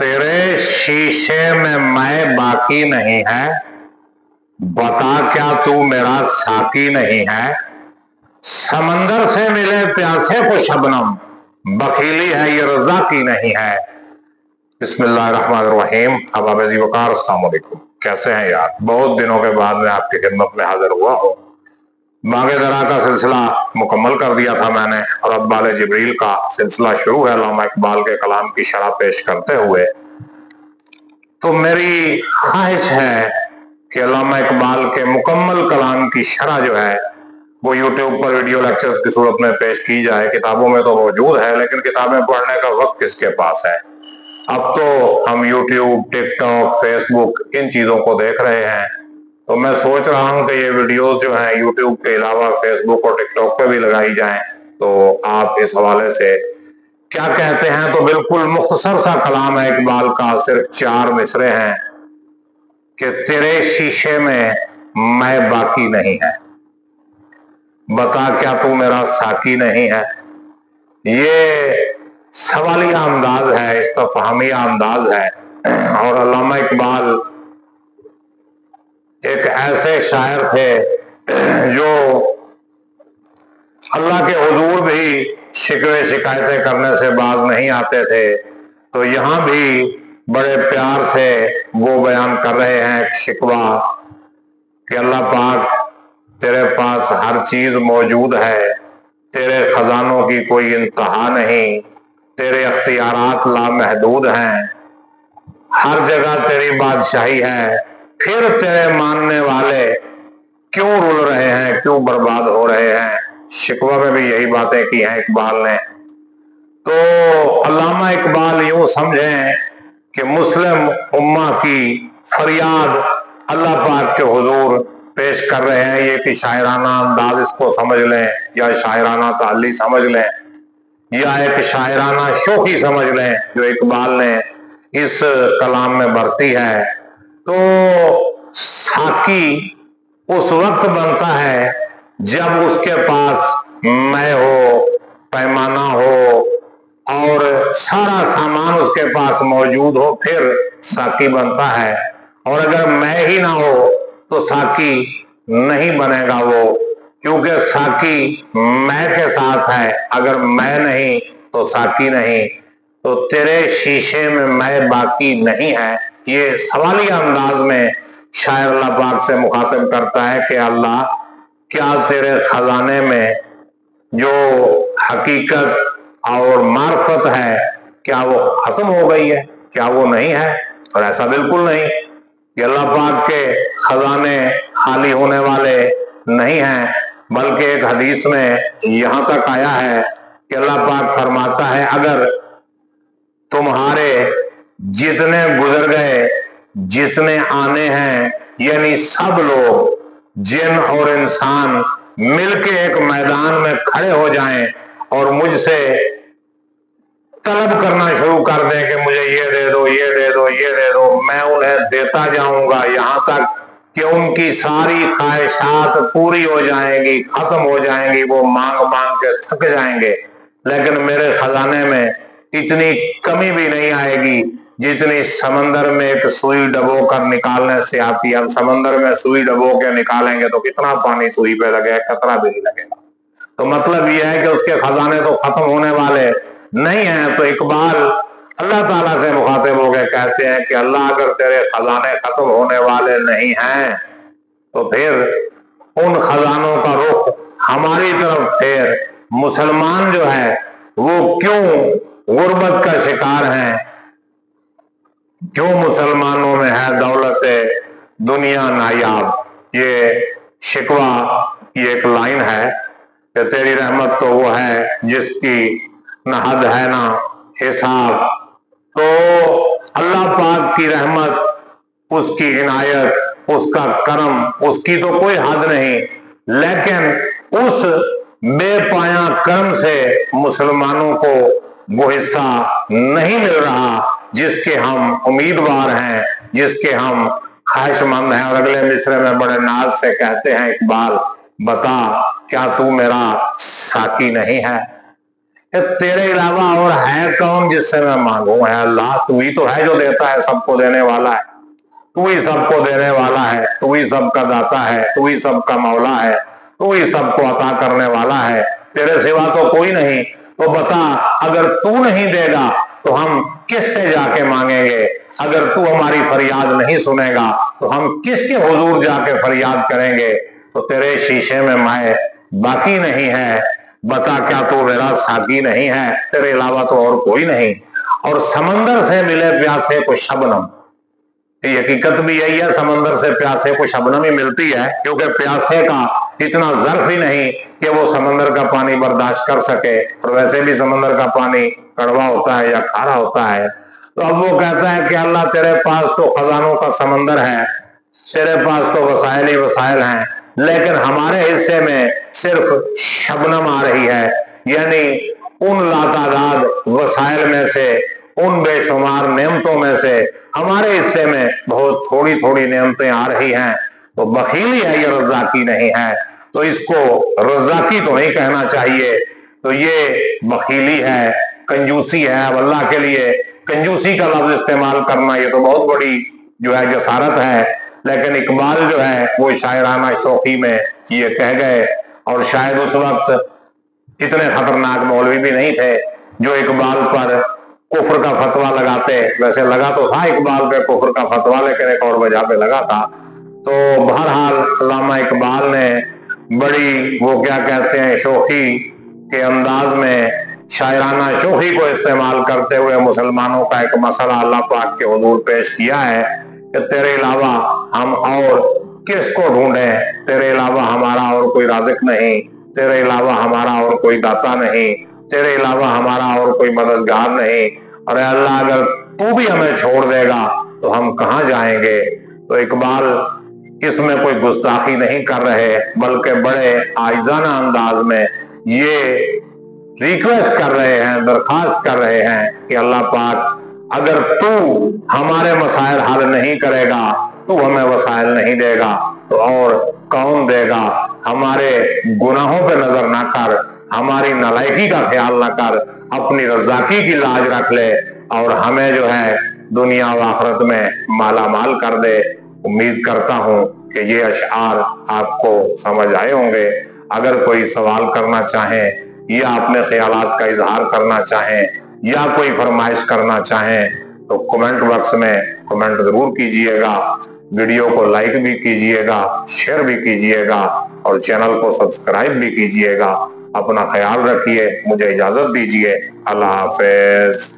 तेरे शीशे में मैं बाकी नहीं है, बता क्या तू मेरा साकी नहीं है। समंदर से मिले प्यासे को शबनम, बखीली है ये रजा की नहीं है। बिस्मिल्लाहिर्रहमानिर्रहीम। अहबाब जी वकार, अस्सलाम वालेकुम। कैसे हैं यार? बहुत दिनों के बाद मैं आपकी खिदमत में हाजिर हुआ हूँ। बागे दरा का सिलसिला मुकम्मल कर दिया था मैंने, और अब बाले जिब्रील का सिलसिला शुरू है अल्लामा इकबाल के कलाम की शरह पेश करते हुए। तो मेरी ख्वाहिश है कि अल्लामा इकबाल के मुकम्मल कलाम की शरह जो है वो यूट्यूब पर वीडियो लेक्चर्स की सूरत में पेश की जाए। किताबों में तो मौजूद है, लेकिन किताबें पढ़ने का वक्त किसके पास है। अब तो हम यूट्यूब, टिकटॉक, फेसबुक इन चीजों को देख रहे हैं। तो मैं सोच रहा हूं कि ये वीडियोस जो हैं यूट्यूब के अलावा फेसबुक और टिकटॉक पे भी लगाई जाएं। तो आप इस हवाले से क्या कहते हैं? तो बिल्कुल मुख्तसर सा कलाम है इकबाल का, सिर्फ 4 मिसरे हैं कि तेरे शीशे में मैं बाकी नहीं है, बता क्या तू मेरा साकी नहीं है। ये सवालिया अंदाज है, इस्तफहामिया अंदाज है। और अल्लामा इकबाल एक ऐसे शायर थे जो अल्लाह के हुजूर भी शिकवे शिकायतें करने से बाज नहीं आते थे। तो यहाँ भी बड़े प्यार से वो बयान कर रहे हैं एक शिकवा कि अल्लाह पाक तेरे पास हर चीज मौजूद है, तेरे खजानों की कोई इंतहा नहीं, तेरे अख्तियारात लामहदूद हैं, हर जगह तेरी बादशाही है, फिर तेरे मानने वाले क्यों रुल रहे हैं, क्यों बर्बाद हो रहे हैं। शिकवा में भी यही बातें की हैं इकबाल ने। तो अल्लामा इकबाल यूं समझें कि मुस्लिम उम्मा की फरियाद अल्लाह पाक के हुजूर पेश कर रहे हैं। ये कि शायराना अंदाज इसको समझ लें, या शायराना ताल्ली समझ लें, या एक शायराना शोखी समझ लें जो इकबाल ने इस कलाम में बरती है। तो साकी उस वक्त बनता है जब उसके पास मैं हो, पैमाना हो और सारा सामान उसके पास मौजूद हो, फिर साकी बनता है। और अगर मैं ही ना हो तो साकी नहीं बनेगा वो, क्योंकि साकी मैं के साथ है, अगर मैं नहीं तो साकी नहीं। तो तेरे शीशे में मैं बाकी नहीं है, ये सवालिया अंदाज में शायर अल्लाह पाक से मुखातिब करता है कि अल्लाह क्या तेरे खजाने में जो हकीकत और मार्फत है क्या वो खत्म हो गई है, क्या वो नहीं है? और ऐसा बिल्कुल नहीं कि अल्लाह पाक के खजाने खाली होने वाले नहीं हैं, बल्कि एक हदीस में यहां तक आया है कि अल्लाह पाक फरमाता है अगर तुम्हारे जितने गुजर गए, जितने आने हैं, यानी सब लोग जिन और इंसान मिलके एक मैदान में खड़े हो जाएं और मुझसे तलब करना शुरू कर दें कि मुझे ये दे दो, ये दे दो, ये दे दो, मैं उन्हें देता जाऊंगा यहां तक कि उनकी सारी ख्वाहिशात पूरी हो जाएंगी, खत्म हो जाएंगी, वो मांग मांग के थक जाएंगे, लेकिन मेरे खजाने में इतनी कमी भी नहीं आएगी जितनी समंदर में एक सुई डबो कर निकालने से आती है। अब समंदर में सुई डबो के निकालेंगे तो कितना पानी सुई पे लगेगा, कतरा भी नहीं लगेगा। तो मतलब यह है कि उसके खजाने तो खत्म होने वाले नहीं है। तो इकबाल अल्लाह ताला से मुखातिब हो गए, कहते हैं कि अल्लाह अगर तेरे खजाने खत्म होने वाले नहीं हैं तो फिर उन खजानों का रुख हमारी तरफ फेर। मुसलमान जो है वो क्यों गुर्बत का शिकार हैं, क्यों मुसलमानों में है दौलत दुनिया नायाब। ये शिकवा की एक लाइन है कि तेरी रहमत तो वो है जिसकी न हद है ना हिसाब। तो अल्लाह पाक की रहमत, उसकी इनायत, उसका करम, उसकी तो कोई हद नहीं, लेकिन उस बेपाया करम से मुसलमानों को वो हिस्सा नहीं मिल रहा जिसके हम उम्मीदवार हैं, जिसके हम ख्वाहिशमंद हैं। और अगले मिसरे में बड़े नाज से कहते हैं इकबाल, बता क्या तू मेरा साकी नहीं है। तेरे अलावा और है कौन जिससे मैं मांगू? है अल्लाह, तू ही तो है जो देता है, सबको देने वाला है, तू ही सबको देने वाला है, तू ही सबका दाता है, तू ही सबका मौला है, तू ही सबको अता करने वाला है, तेरे सिवा तो कोई नहीं। तो बता, अगर तू नहीं देगा तो हम किससे जाके मांगेंगे? अगर तू हमारी फरियाद नहीं सुनेगा तो हम किसके हुजूर जाके फरियाद करेंगे? तो तेरे शीशे में मैं बाकी नहीं है, बता क्या तू मेरा साकी नहीं है? तेरे अलावा तो और कोई नहीं। और समंदर से मिले प्यासे को शबनम, ये हकीकत भी यही है, समंदर से प्यासे को शबनम ही मिलती है, क्योंकि प्यासे का इतना ज़र्फ ही नहीं कि वो समंदर का पानी बर्दाश्त कर सके, और वैसे भी समंदर का पानी कड़वा होता है या खारा होता है। तो अब वो कहता है कि अल्लाह तेरे पास तो खजानों का समंदर है, तेरे पास तो वसाइल ही वसाइल हैं, लेकिन हमारे हिस्से में सिर्फ शबनम आ रही है, यानी उन लातादाद वसाइल में से, उन बेशुमार नेमतों में से हमारे हिस्से में बहुत थोड़ी थोड़ी नेमतें आ रही हैं। तो बखीली है, ये रज़ाकी नहीं है। तो इसको रज़ाकी तो नहीं कहना चाहिए, तो ये बखीली है, कंजूसी है। अब अल्लाह के लिए कंजूसी का लफ्ज इस्तेमाल करना ये तो बहुत बड़ी जो है जसारत है, लेकिन इकबाल जो है वो शायराना शौकी में ये कह गए, और शायद उस वक्त इतने खतरनाक मौलवी भी नहीं थे जो इकबाल पर कुफर का फतवा लगाते। वैसे लगा तो था इकबाल पे कुफर का फतवा, लेकिन एक और वजह पे लगा था। तो बहरहाल अल्लामा इकबाल ने बड़ी वो क्या कहते हैं शौकी के अंदाज में, शायराना शौकी को इस्तेमाल करते हुए मुसलमानों का एक मसला अल्लाह पाक के हुजूर पेश किया है कि तेरे अलावा हम और किसको ढूंढें? तेरे अलावा हमारा और कोई राज़िक नहीं, तेरे अलावा हमारा और कोई दाता नहीं, तेरे अलावा हमारा और कोई मददगार नहीं। और अल्लाह अगर तू भी हमें छोड़ देगा तो हम कहाँ जाएंगे? तो इकबाल इसमें कोई गुस्ताखी नहीं कर रहे, बल्कि बड़े आइजाना अंदाज में ये रिक्वेस्ट कर रहे हैं, दरखास्त कर रहे हैं कि अल्लाह पाक अगर तू हमारे मसाइल हल नहीं करेगा, तू हमें वसाइल नहीं देगा, तो और कौन देगा? हमारे गुनाहों पे नजर ना कर, हमारी नालायकी का ख्याल ना कर, अपनी रज़ाकी की लाज रख ले और हमें जो है दुनिया व आखिरत में माला माल कर दे। उम्मीद करता हूं कि ये अशआर आपको समझ आए होंगे। अगर कोई सवाल करना चाहें या अपने ख्यालात का इजहार करना चाहें या कोई फरमाइश करना चाहें तो कमेंट बॉक्स में कमेंट जरूर कीजिएगा। वीडियो को लाइक भी कीजिएगा, शेयर भी कीजिएगा और चैनल को सब्सक्राइब भी कीजिएगा। अपना ख्याल रखिए, मुझे इजाजत दीजिए। अल्लाह हाफिज।